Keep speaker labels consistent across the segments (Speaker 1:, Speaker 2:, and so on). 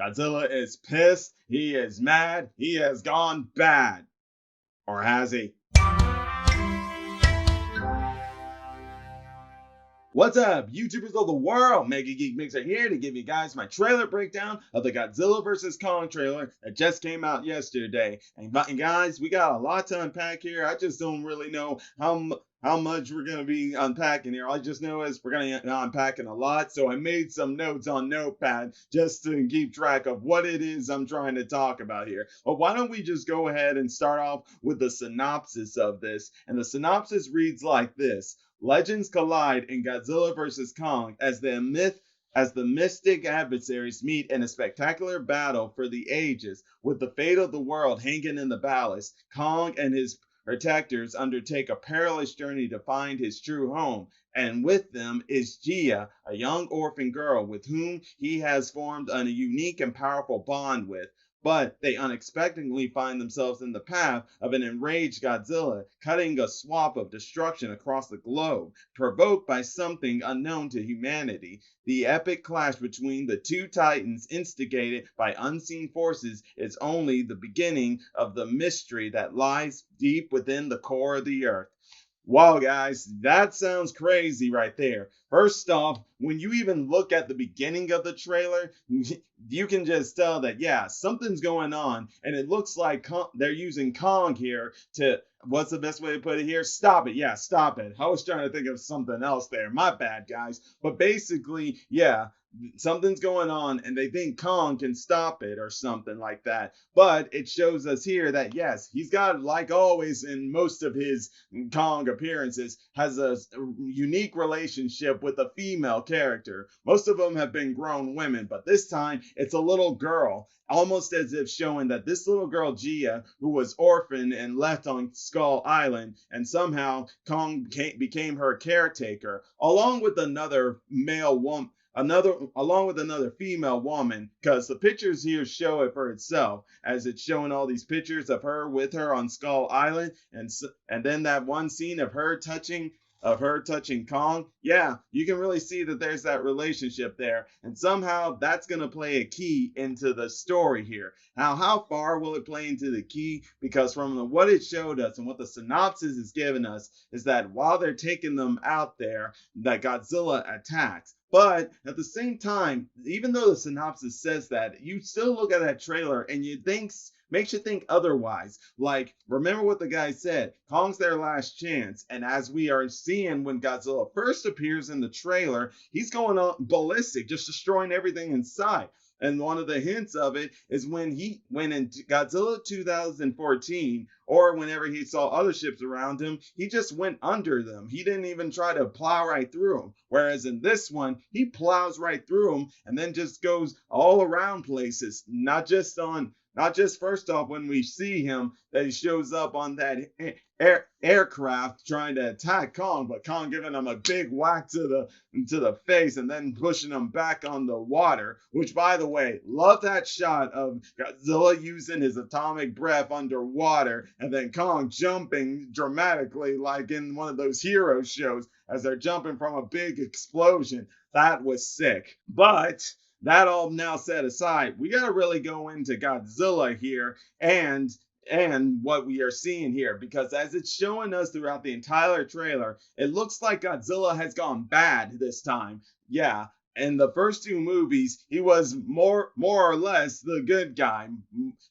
Speaker 1: Godzilla is pissed. He is mad. He has gone bad. Or has he? What's up, YouTubers of the world? MegaGeekMixer here to give you guys my trailer breakdown of the Godzilla vs. Kong trailer that just came out yesterday. And guys, we got a lot to unpack here. I just don't really know how much we're going to be unpacking here. All I just know is we're going to be unpacking a lot. So I made some notes on Notepad just to keep track of what it is I'm trying to talk about here. But why don't we just go ahead and start off with the synopsis of this. And the synopsis reads like this. Legends collide in Godzilla vs. Kong as the mystic adversaries meet in a spectacular battle for the ages. With the fate of the world hanging in the balance, Kong and his protectors undertake a perilous journey to find his true home. And with them is Gia, a young orphan girl with whom he has formed a unique and powerful bond with. But they unexpectedly find themselves in the path of an enraged Godzilla, cutting a swath of destruction across the globe, provoked by something unknown to humanity. The epic clash between the two titans, instigated by unseen forces, is only the beginning of the mystery that lies deep within the core of the earth. Wow, guys, that sounds crazy right there. First off, when you even look at the beginning of the trailer, you can just tell that, yeah, something's going on. And it looks like they're using Kong here to, what's the best way to put it here? Stop it. Yeah, stop it. I was trying to think of something else there. My bad, guys. But basically, yeah, something's going on and they think Kong can stop it or something like that. But it shows us here that yes, he's got, like always in most of his Kong appearances, has a unique relationship with a female character. Most of them have been grown women, but this time it's a little girl, almost as if showing that this little girl Gia, who was orphaned and left on Skull Island, and somehow Kong became her caretaker, along with another male woman, along with another female woman, because the pictures here show it for itself, as it's showing all these pictures of her with her on Skull Island, and then that one scene of her touching Kong. Yeah, you can really see that there's that relationship there, and somehow that's going to play a key into the story here. Now, how far will it play into the key? Because from what it showed us and what the synopsis is giving us is that while they're taking them out there, that Godzilla attacks. But at the same time, even though the synopsis says that, you still look at that trailer and makes you think otherwise. Like, remember what the guy said, Kong's their last chance. And as we are seeing when Godzilla first appears in the trailer, he's going on ballistic, just destroying everything in sight. And one of the hints of it is when in Godzilla 2014, or whenever he saw other ships around him, he just went under them. He didn't even try to plow right through them. Whereas in this one, he plows right through them and then just goes all around places, not just first off when we see him that he shows up on that aircraft trying to attack Kong, but Kong giving him a big whack to the face and then pushing him back on the water, which, by the way, love that shot of Godzilla using his atomic breath underwater and then Kong jumping dramatically like in one of those hero shows as they're jumping from a big explosion. That was sick. But that all now set aside, we got to really go into Godzilla here and what we are seeing here, because as it's showing us throughout the entire trailer, it looks like Godzilla has gone bad this time. Yeah, in the first two movies, he was more or less the good guy.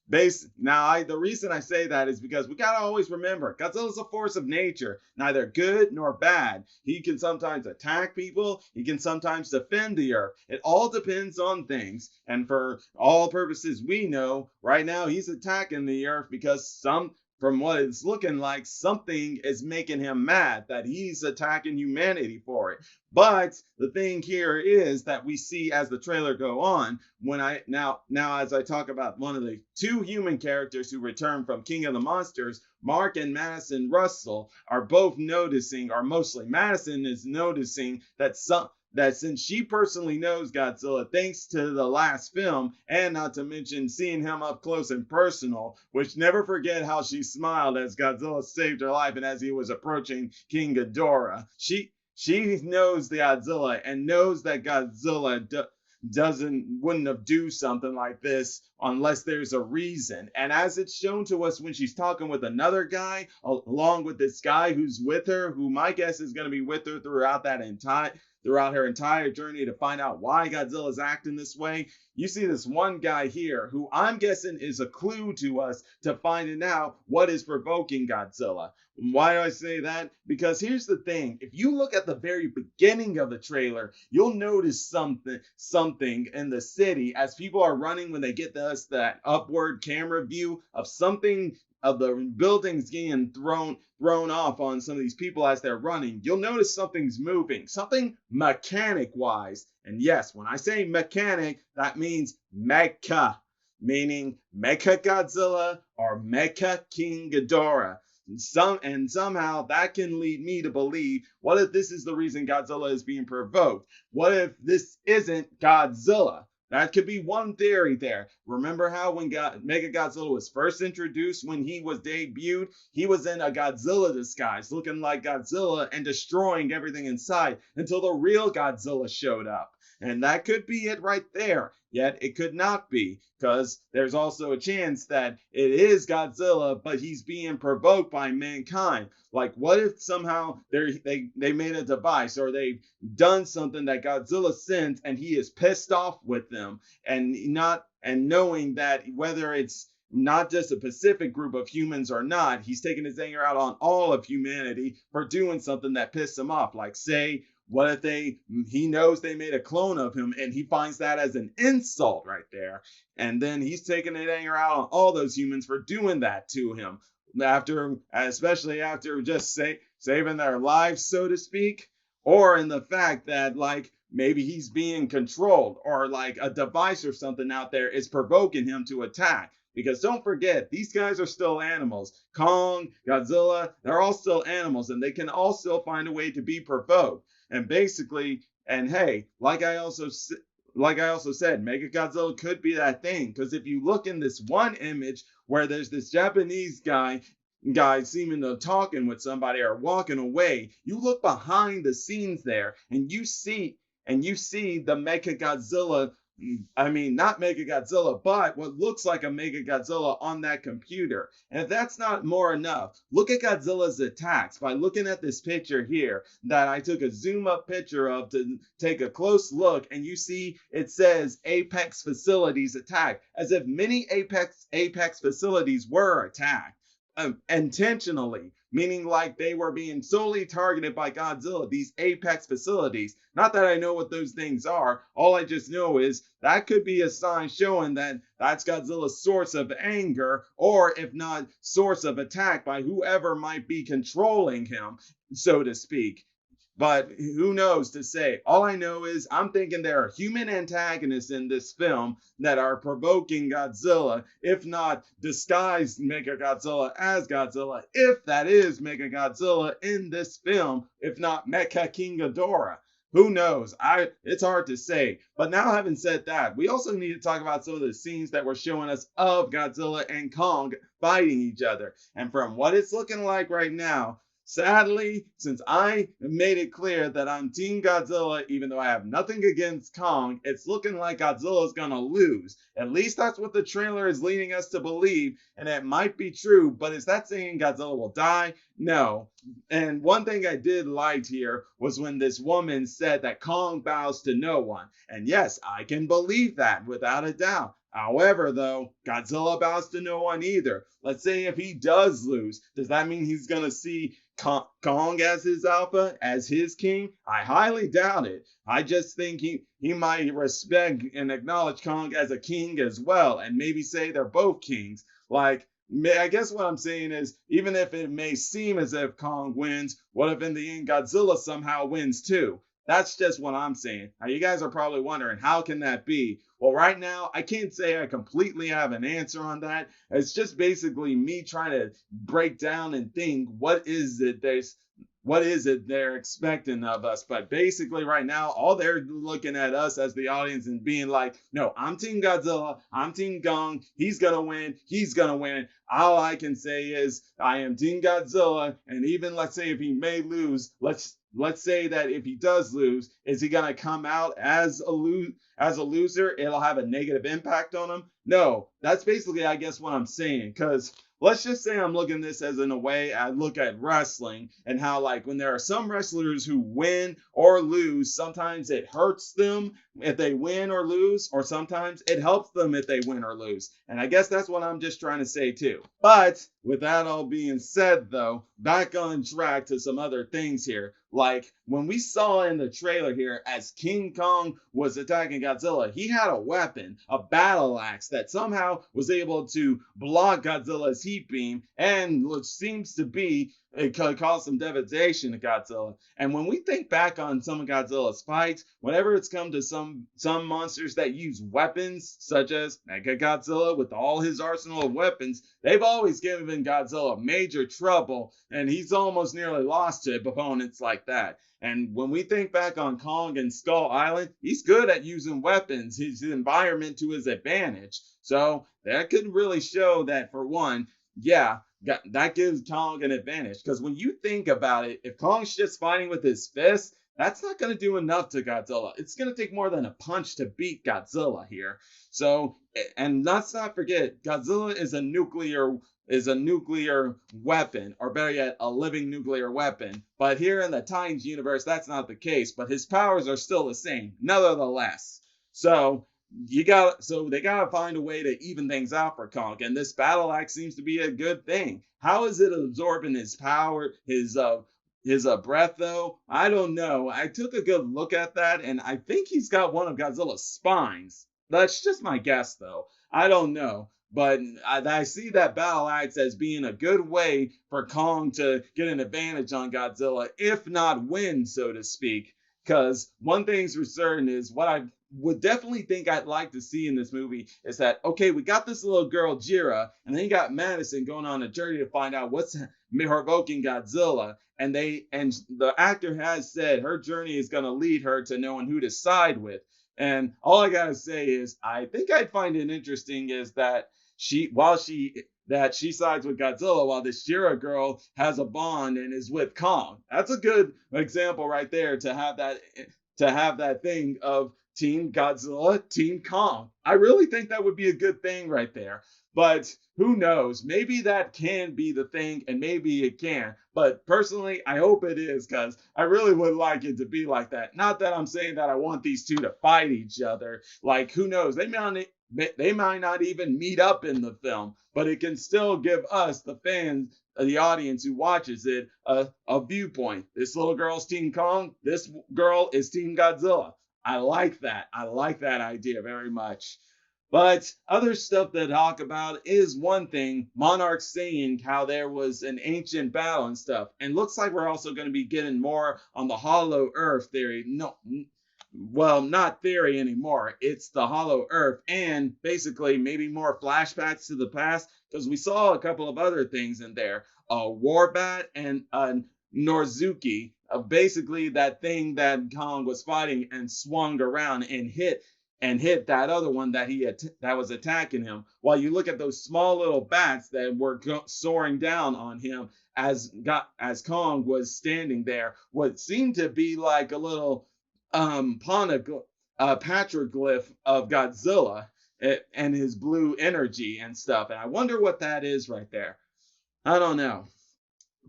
Speaker 1: The reason I say that is because we gotta always remember, Godzilla's a force of nature, neither good nor bad. He can sometimes attack people, he can sometimes defend the earth. It all depends on things. And for all purposes we know, right now he's attacking the earth because from what it's looking like, something is making him mad, that he's attacking humanity for it. But the thing here is that we see as the trailer go on, now as I talk about one of the two human characters who return from King of the Monsters, Mark and Madison Russell are both noticing, or mostly Madison is noticing, that since she personally knows Godzilla thanks to the last film, and not to mention seeing him up close and personal, which never forget how she smiled as Godzilla saved her life and as he was approaching King Ghidorah. She knows the Godzilla and knows that Godzilla wouldn't have do something like this unless there's a reason. And as it's shown to us when she's talking with another guy, along with this guy who's with her, who my guess is going to be with her throughout her entire journey to find out why Godzilla's acting this way. You see this one guy here who I'm guessing is a clue to us to finding out what is provoking Godzilla. Why do I say that? Because here's the thing. If you look at the very beginning of the trailer, you'll notice something in the city as people are running when they get that upward camera view of something of the buildings getting thrown off on some of these people as they're running. You'll notice something's moving, something mechanic wise. And yes, when I say mechanic, that means mecha, meaning Mecha Godzilla or Mecha King Ghidorah. And somehow that can lead me to believe, what if this is the reason Godzilla is being provoked? What if this isn't Godzilla? That could be one theory there. Remember how when MegaGodzilla was first introduced, when he was debuted, he was in a Godzilla disguise, looking like Godzilla and destroying everything inside until the real Godzilla showed up. And that could be it right there. Yet it could not be, because there's also a chance that it is Godzilla, but he's being provoked by mankind. Like, what if somehow they made a device, or they've done something that Godzilla sent and he is pissed off with them, and knowing that whether it's not just a specific group of humans or not, he's taking his anger out on all of humanity for doing something that pissed him off. Like, say, what if he knows they made a clone of him and he finds that as an insult right there. And then he's taking his anger out on all those humans for doing that to him. Especially after just saving their lives, so to speak. Or in the fact that, like, maybe he's being controlled, or like a device or something out there is provoking him to attack. Because don't forget, these guys are still animals. Kong, Godzilla, they're all still animals, and they can all still find a way to be provoked. And basically, and hey, like I also said, MegaGodzilla could be that thing. Because if you look in this one image where there's this Japanese guy seeming to talking with somebody or walking away, you look behind the scenes there, and you see the MegaGodzilla. I mean, not MegaGodzilla, but what looks like a MegaGodzilla on that computer. And if that's not more enough, look at Godzilla's attacks by looking at this picture here that I took a zoom up picture of to take a close look, and you see it says Apex Facilities attack, as if many Apex facilities were attacked intentionally, meaning like they were being solely targeted by Godzilla, these Apex facilities. Not that I know what those things are. All I just know is that could be a sign showing that that's Godzilla's source of anger, or if not, source of attack by whoever might be controlling him, so to speak. But who knows to say? All I know is I'm thinking there are human antagonists in this film that are provoking Godzilla, if not disguised MegaGodzilla as Godzilla, if that is MegaGodzilla in this film, if not Mecha King Ghidorah. Who knows? It's hard to say. But now, having said that, we also need to talk about some of the scenes that were showing us of Godzilla and Kong fighting each other. And from what it's looking like right now, sadly, since I made it clear that I'm Team Godzilla, even though I have nothing against Kong, it's looking like Godzilla's gonna lose. At least that's what the trailer is leading us to believe, and it might be true, but is that saying Godzilla will die? No. And one thing I did like here was when this woman said that Kong bows to no one. And yes, I can believe that without a doubt. However, though, Godzilla bows to no one either. Let's say if he does lose, does that mean he's going to see Kong as his alpha, as his king? I highly doubt it. I just think he might respect and acknowledge Kong as a king as well, and maybe say they're both kings. Like, I guess what I'm saying is, even if it may seem as if Kong wins, what if in the end Godzilla somehow wins too? That's just what I'm saying. Now, you guys are probably wondering, how can that be? Well, right now, I can't say I completely have an answer on that. It's just basically me trying to break down and think, what is what is it they're expecting of us. But basically right now, all they're looking at us as the audience and being like, no, I'm Team Godzilla, I'm Team Kong, he's gonna win, he's gonna win. All I can say is I am Team Godzilla, and even let's say if he may lose, let's say that if he does lose, is he gonna come out as a loser? It'll have a negative impact on him. No, that's basically I guess what I'm saying, because let's just say I'm looking at this as in a way I look at wrestling and how like when there are some wrestlers who win or lose, sometimes it hurts them if they win or lose, or sometimes it helps them if they win or lose. And I guess that's what I'm just trying to say too. But with that all being said though, back on track to some other things here. Like when we saw in the trailer here as King Kong was attacking Godzilla, he had a weapon, a battle axe that somehow was able to block Godzilla's heat beam, and which seems to be it could cause some devastation to Godzilla. And when we think back on some of Godzilla's fights, whenever it's come to some monsters that use weapons, such as MegaGodzilla with all his arsenal of weapons, they've always given Godzilla major trouble, and he's almost nearly lost to opponents like that. And when we think back on Kong and Skull Island, he's good at using weapons, his environment to his advantage. So that could really show that, for one, yeah, that gives Kong an advantage. Because when you think about it, if Kong's just fighting with his fists, that's not going to do enough to Godzilla. It's going to take more than a punch to beat Godzilla here. So, and let's not forget, Godzilla is a nuclear weapon, or better yet, a living nuclear weapon. But here in the Titans universe, that's not the case. But his powers are still the same, nevertheless. So they gotta find a way to even things out for Kong, and this battle axe seems to be a good thing. How is it absorbing his power, his breath though? I don't know. I took a good look at that, and I think he's got one of Godzilla's spines. That's just my guess though. I don't know. But I see that battle axe as being a good way for Kong to get an advantage on Godzilla, if not win, so to speak. Because one thing's for certain is what I would definitely think I'd like to see in this movie is that, okay, we got this little girl, Jira, and then you got Madison going on a journey to find out what's provoking Godzilla. And the actor has said her journey is going to lead her to knowing who to side with. And all I got to say is, I think I'd find it interesting is that she sides with Godzilla while this Jira girl has a bond and is with Kong. That's a good example right there to have that thing of Team Godzilla, Team Kong. I really think that would be a good thing right there. But who knows? Maybe that can be the thing, and maybe it can. But personally, I hope it is, because I really would like it to be like that. Not that I'm saying that I want these two to fight each other. Like, who knows? They might not even meet up in the film, but it can still give us, the fans, the audience who watches it, a viewpoint. This little girl's Team Kong. This girl is Team Godzilla. I like that. I like that idea very much. But other stuff to talk about is one thing, Monarch saying how there was an ancient battle and stuff. And looks like we're also going to be getting more on the Hollow Earth theory. No, well, not theory anymore. It's the Hollow Earth, and basically maybe more flashbacks to the past, because we saw a couple of other things in there. A Warbat and a Norzuki, basically that thing that Kong was fighting and swung around and hit that other one that was attacking him. While you look at those small little bats that were soaring down on him as Kong was standing there, what seemed to be like a little petroglyph of Godzilla and his blue energy and stuff. And I wonder what that is right there. I don't know.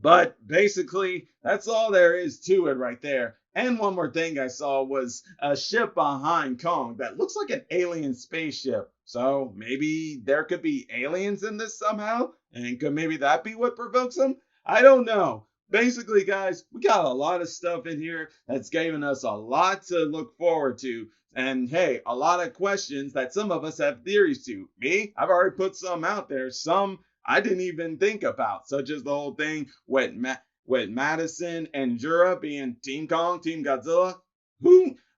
Speaker 1: But basically, that's all there is to it right there. And one more thing I saw was a ship behind Kong that looks like an alien spaceship. So maybe there could be aliens in this somehow? And could maybe that be what provokes them? I don't know. Basically, guys, we got a lot of stuff in here that's giving us a lot to look forward to. And hey, a lot of questions that some of us have theories to. Me, I've already put some out there. Some I didn't even think about, such as the whole thing with Madison and Jura being Team Kong, Team Godzilla.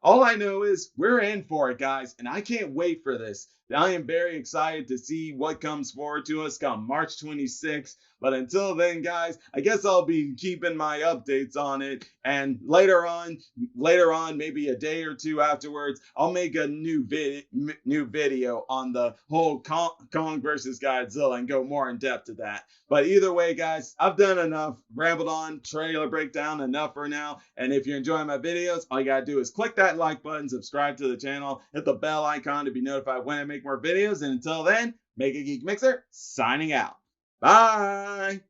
Speaker 1: All I know is we're in for it, guys, and I can't wait for this. I am very excited to see what comes forward to us come March 26th. But until then, guys, I guess I'll be keeping my updates on it. And later on, maybe a day or two afterwards, I'll make a new video on the whole Kong versus Godzilla and go more in depth to that. But either way, guys, I've done enough, rambled on, trailer breakdown enough for now. And if you're enjoying my videos, all you gotta do is click that like button, subscribe to the channel, hit the bell icon to be notified when I make more videos. And until then, MegaGeekMixer signing out. Bye.